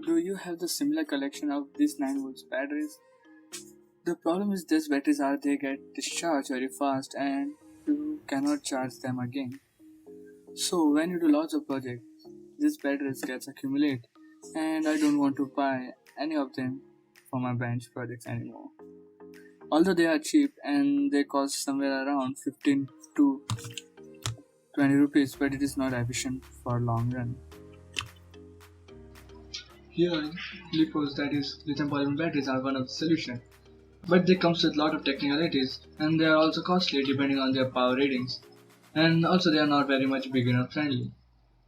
Do you have the similar collection of these 9 volts batteries? The problem is these batteries are they get discharged very fast and you cannot charge them again. So when you do lots of projects, these batteries gets accumulate and I don't want to buy any of them for my bench projects anymore. Although they are cheap and they cost somewhere around 15 to 20 rupees, but it is not efficient for long run. Here, LiPos, that is lithium polymer batteries, are one of the solution. But they comes with lot of technicalities and they are also costly depending on their power ratings. And also they are not very much beginner friendly.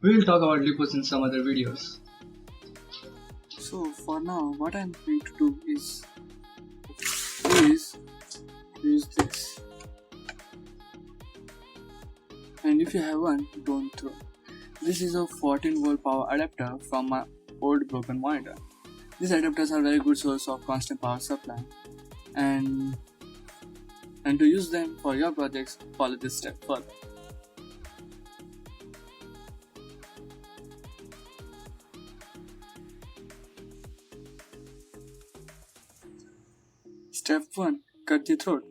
We will talk about LiPos in some other videos. So for now, what I'm going to do is use this. And if you have one, don't throw. This is a 14 volt power adapter from my old broken monitor. These adapters are very good source of constant power supply. And to use them for your projects, follow this step further. Step 1. Cut the throat.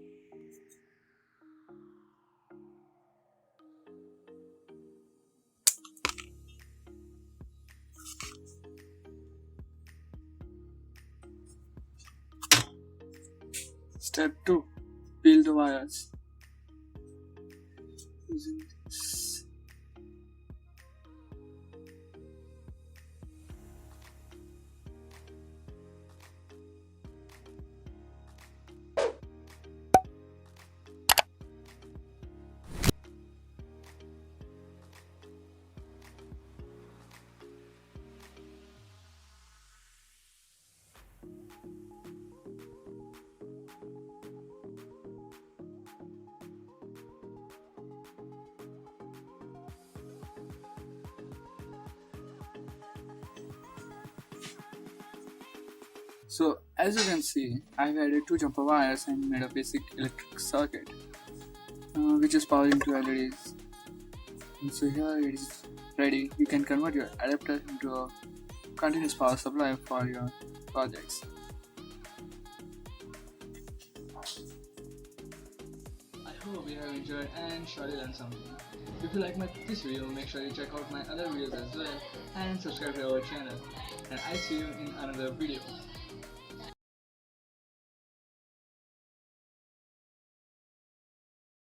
Step 2. Peel the wires. Using this. So as you can see, I've added 2 jumper wires and made a basic electric circuit which is powering 2 LEDs. And so here it is ready. You can convert your adapter into a continuous power supply for your projects. I hope you have enjoyed and surely learned something. If you like this video, make sure you check out my other videos as well and subscribe to our channel. And I see you in another video.